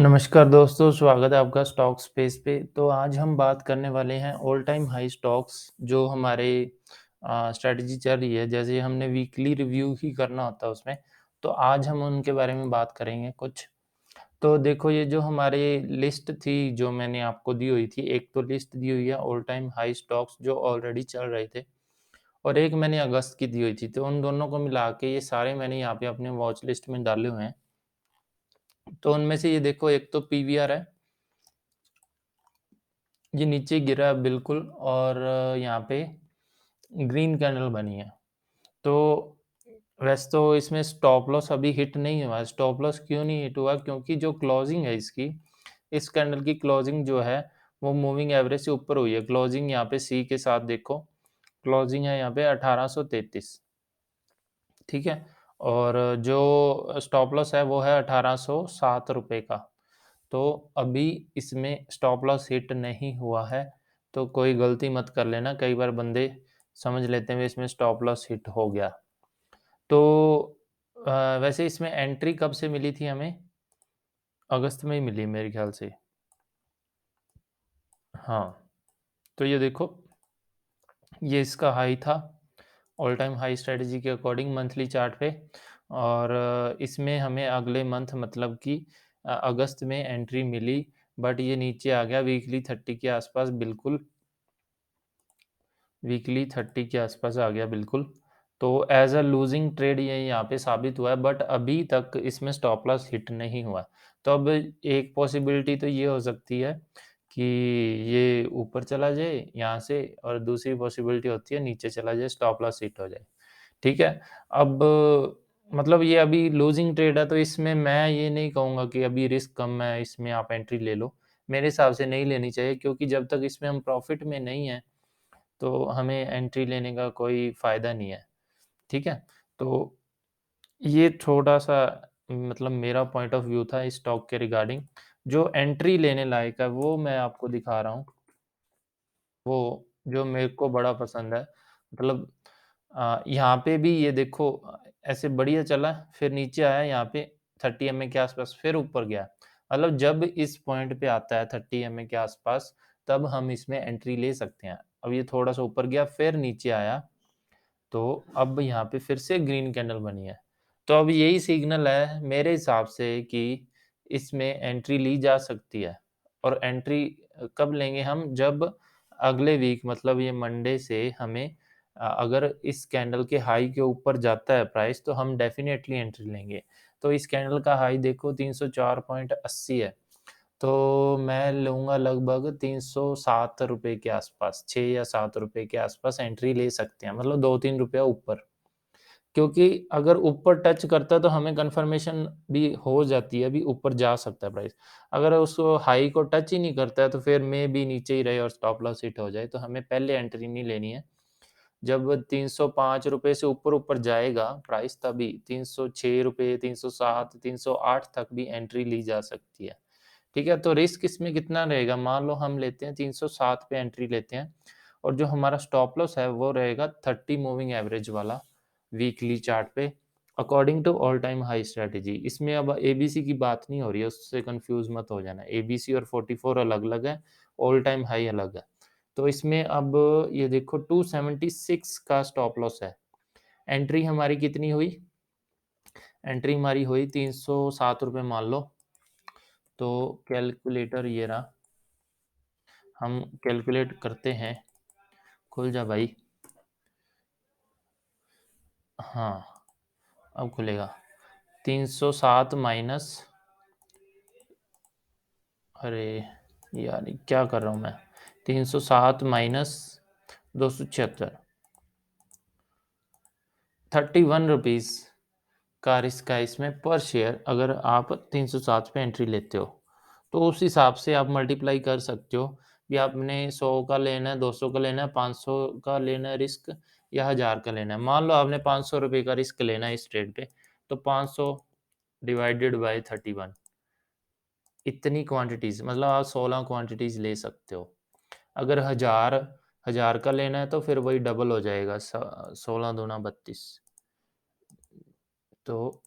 नमस्कार दोस्तों, स्वागत है आपका स्टॉक स्पेस पे। तो आज हम बात करने वाले हैं ऑल टाइम हाई स्टॉक्स जो हमारे स्ट्रैटेजी चल रही है। जैसे हमने वीकली रिव्यू ही करना होता है उसमें, तो आज हम उनके बारे में बात करेंगे कुछ। तो देखो ये जो हमारी लिस्ट थी जो मैंने आपको दी हुई थी, एक तो लिस्ट दी हुई है ऑल टाइम हाई स्टॉक्स जो ऑलरेडी चल रहे थे और एक मैंने अगस्त की दी हुई थी। तो उन दोनों को मिला के ये सारे मैंने यहाँ पे अपने वॉच लिस्ट में डाले हुए हैं। तो उनमें से ये देखो एक तो पीवीआर है, ये नीचे गिरा है बिल्कुल और यहाँ पे ग्रीन कैंडल बनी है। तो वैसे तो इसमें स्टॉप लॉस अभी हिट नहीं हुआ है। स्टॉप लॉस क्यों नहीं हिट हुआ? क्योंकि जो क्लोजिंग है इसकी, इस कैंडल की क्लोजिंग जो है वो मूविंग एवरेज से ऊपर हुई है। क्लोजिंग यहाँ पे सी के साथ देखो, क्लोजिंग है यहाँ पे 1833, ठीक है? और जो स्टॉप लॉस है वो है 1807 रुपए का। तो अभी इसमें स्टॉप लॉस हिट नहीं हुआ है, तो कोई गलती मत कर लेना। कई बार बंदे समझ लेते हैं इसमें स्टॉप लॉस हिट हो गया। तो वैसे इसमें एंट्री कब से मिली थी हमें? अगस्त में ही मिली मेरे ख्याल से। हाँ, तो ये देखो, ये इसका हाई था ऑल टाइम हाई स्ट्रेटजी के अकॉर्डिंग मंथली चार्ट पे। और इसमें हमें अगले मंथ मतलब कि अगस्त में एंट्री मिली, बट ये नीचे आ गया वीकली 30 के आसपास, बिल्कुल वीकली 30 के आसपास आ गया बिल्कुल। तो एज अ लूजिंग ट्रेड ये यहाँ पे साबित हुआ है, बट अभी तक इसमें स्टॉप लॉस हिट नहीं हुआ। तो अब एक पॉसिबिलिटी तो ये हो सकती है कि ये ऊपर चला जाए यहाँ से, और दूसरी पॉसिबिलिटी होती है नीचे चला जाए, स्टॉप लॉस हिट हो जाए। ठीक है? अब मतलब ये अभी लूजिंग ट्रेड है, तो इसमें मैं ये नहीं कहूँगा कि अभी रिस्क कम है, इसमें आप एंट्री ले लो। मेरे हिसाब से नहीं लेनी चाहिए, क्योंकि जब तक इसमें हम प्रॉफ़िट में नहीं हैं, तो हमें एंट्री लेने का कोई फ़ायदा नहीं है। ठीक है? तो ये थोड़ा-सा मतलब मेरा पॉइंट ऑफ व्यू था इस स्टॉक के रिगार्डिंग। जो एंट्री लेने लायक है, वो मैं आपको दिखा रहा हूँ। वो जो मेरे को बड़ा पसंद है, मतलब यहाँ पे भी ये देखो, ऐसे बढ़िया चला, फिर नीचे आया यहाँ पे 30 एमए के आसपास, फिर ऊपर गया। मतलब जब इस पॉइंट पे आता है 30 एमए के आसपास, तब हम इसमें एंट्री ले सकते हैं। अब ये थोड़ा-सा ऊपर गया, फिर नीचे आया, तो अब यहाँ पे फिर से ग्रीन कैंडल बनी है। तो अब यही सिग्नल है मेरे हिसाब से कि इसमें एंट्री ली जा सकती है। और एंट्री कब लेंगे हम? जब अगले वीक मतलब ये मंडे से हमें अगर इस कैंडल के हाई के ऊपर जाता है प्राइस, तो हम डेफ़िनेटली एंट्री लेंगे। तो इस कैंडल का हाई देखो 304.80 है। तो मैं लूँगा लगभग 307 रुपए के आसपास, 6 या 7 रुपए के आसपास एंट्री ले सकते हैं, मतलब 2-3 रुपया ऊपर। क्योंकि अगर ऊपर टच करता है तो हमें कन्फर्मेशन भी हो जाती है, अभी ऊपर जा सकता है प्राइस। अगर उसको हाई को टच ही नहीं करता है, तो फिर मेबी नीचे ही रहे और स्टॉप लॉस हिट हो जाए, तो हमें पहले एंट्री नहीं लेनी है। जब 305 रुपए से ऊपर-ऊपर जाएगा प्राइस, तभी 306 रुपए, 307, 308 तक भी एंट्री ली जा सकती है। ठीक है? तो रिस्क इसमें कितना रहेगा? मान लो हम लेते हैं 307 पे एंट्री लेते हैं, और जो हमारा स्टॉप लॉस है वो रहेगा 30 मूविंग एवरेज वाला वीकली चार्ट पे, according to all time high strategy. इसमें अब एबीसी की बात नहीं हो रही है, उससे कन्फ्यूज़ मत हो जाना। एबीसी और 44 अलग-अलग है, ऑल टाइम हाई अलग है। तो इसमें अब ये देखो 276 का स्टॉप लॉस है। एंट्री हमारी कितनी हुई? एंट्री हमारी हुई 307 रुपए मान लो। तो कैलकुलेटर ये रहा, हम कैलकुलेट करते हैं। खुल जा भाई। हाँ, अब खुलेगा। 307 माइनस, अरे यार ये क्या कर रहा हूँ मैं? 307 माइनस 276, 31 रुपीज़ का रिस्क है इसमें पर शेयर, अगर आप 307 पे एंट्री लेते हो। तो उस हिसाब से आप मल्टीप्लाई कर सकते हो कि आपने 100 का लेना है, 200 का लेना है, 500 का लेना है रिस्क, या 1000 का लेना है। मान लो आपने 500 रुपए का रिस्क लेना है इस ट्रेड पे, तो 500 डिवाइडेड बाय 31, इतनी क्वांटिटीज़, मतलब आप 16 क्वांटिटीज़ ले सकते हो। अगर 1000 का लेना है तो फिर वही डबल हो जाएगा, 16 दूना 32। तो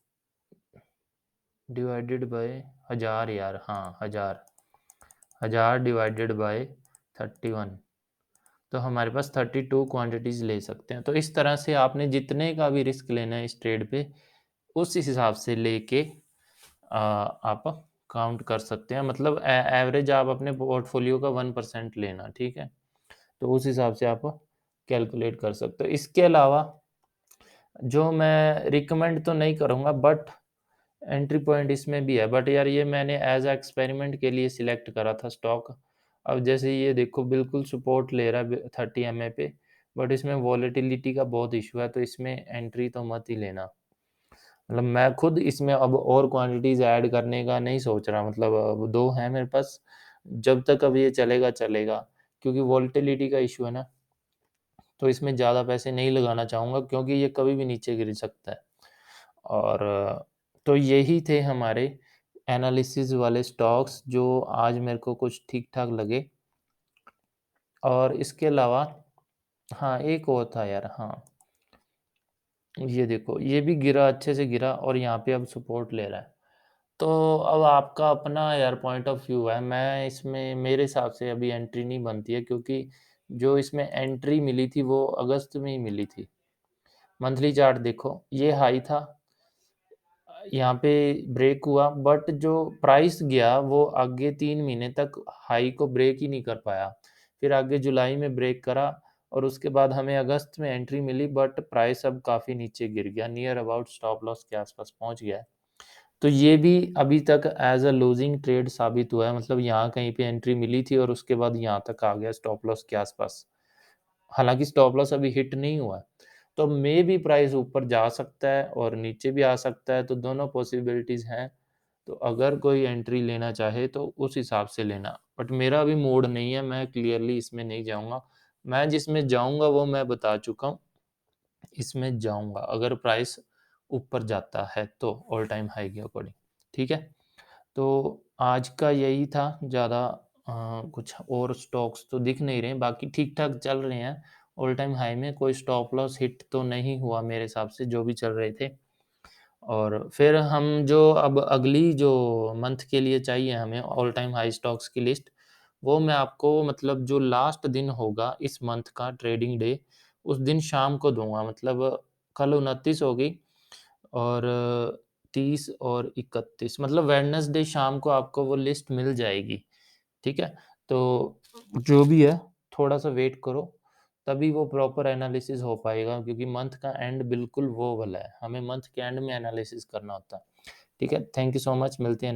डिवाइडेड बाय 1000 यार, हाँ 1000, 1000 डिवाइडेड बाय 31, तो हमारे पास 32 क्वांटिटीज ले सकते हैं। तो इस तरह से आपने जितने का भी रिस्क लेना है इस ट्रेड पे, उस हिसाब से लेके आप काउंट कर सकते हैं। मतलब एवरेज आप अपने पोर्टफोलियो का 1% लेना, ठीक है? तो उस हिसाब से आप कैलकुलेट कर सकते हो। इसके अलावा जो मैं रिकमेंड तो नहीं करूँगा, बट एंट्री पॉइंट इसमें भी है, बट यार ये मैंने एज अ एक्सपेरिमेंट के लिए सिलेक्ट करा था स्टॉक। अब जैसे ये देखो बिल्कुल सपोर्ट ले रहा है 30 MA पे, बट इसमें वॉलेटिलिटी का बहुत इशू है, तो इसमें एंट्री तो मत ही लेना। मतलब मैं खुद इसमें अब और क्वांटिटीज ऐड करने का नहीं सोच रहा, मतलब अब दो हैं मेरे पास, जब तक अब ये चलेगा चलेगा, क्योंकि वॉलेटिलिटी का इशू है ना, तो इसमें ज़्यादा पैसे नहीं लगाना चाहूँगा क्योंकि ये कभी भी नीचे गिर सकता है। और तो यही थे हमारे एनालिसिस वाले स्टॉक्स जो आज मेरे को कुछ ठीक-ठाक लगे। और इसके अलावा हाँ, एक और था यार, हाँ, ये देखो ये भी गिरा, अच्छे से गिरा और यहाँ पे अब सपोर्ट ले रहा है। तो अब आपका अपना यार पॉइंट ऑफ व्यू है, मैं इसमें मेरे हिसाब से अभी एंट्री नहीं बनती है, क्योंकि जो इसमें एंट्री मिली थी वो अगस्त में ही मिली थी। मंथली चार्ट देखो, ये हाई था, यहाँ पे ब्रेक हुआ, बट जो प्राइस गया वो आगे 3 महीने तक हाई को ब्रेक ही नहीं कर पाया। फिर आगे जुलाई में ब्रेक करा और उसके बाद हमें अगस्त में एंट्री मिली, बट प्राइस अब काफ़ी नीचे गिर गया, नियर अबाउट स्टॉप लॉस के आसपास पहुँच गया है। तो ये भी अभी तक एज़ अ लूज़िंग ट्रेड साबित हुआ है, मतलब यहाँ कहीं पे एंट्री मिली थी और उसके बाद यहाँ तक आ गया स्टॉप लॉस के आसपास। हालाँकि स्टॉप लॉस अभी हिट नहीं हुआ है। तो मे बी प्राइस ऊपर जा सकता है और नीचे भी आ सकता है, तो दोनों पॉसिबिलिटीज़ हैं। तो अगर कोई एंट्री लेना चाहे तो उस हिसाब से लेना। बट मेरा अभी मूड नहीं है, मैं क्लियरली इसमें नहीं जाऊँगा। मैं जिसमें जाऊँगा वो मैं बता चुका हूँ, इसमें जाऊँगा अगर प्राइस ऊपर जाता है तो ऑल टाइम हाई के अकॉर्डिंग। ठीक है? तो आज का यही था, ज़्यादा कुछ और स्टॉक्स तो दिख नहीं रहे हैं, बाकी ठीक-ठाक चल रहे हैं। ऑल टाइम हाई में कोई स्टॉप लॉस हिट तो नहीं हुआ मेरे हिसाब से, जो भी चल रहे थे। और फिर हम जो अब अगली जो मंथ के लिए चाहिए हमें ऑल टाइम हाई स्टॉक्स की लिस्ट, वो मैं आपको मतलब जो लास्ट दिन होगा इस मंथ का ट्रेडिंग डे, उस दिन शाम को दूँगा। मतलब कल 29 हो गई और 30 और 31, मतलब वेडनेसडे शाम को आपको वो लिस्ट मिल जाएगी, ठीक है? तो जो भी है, थोड़ा-सा वेट करो, तभी वो प्रॉपर एनालिसिस हो पाएगा, क्योंकि मंथ का एंड बिल्कुल वो वाला है, हमें मंथ के एंड में एनालिसिस करना होता है, ठीक है? थैंक यू सो मच, मिलते हैं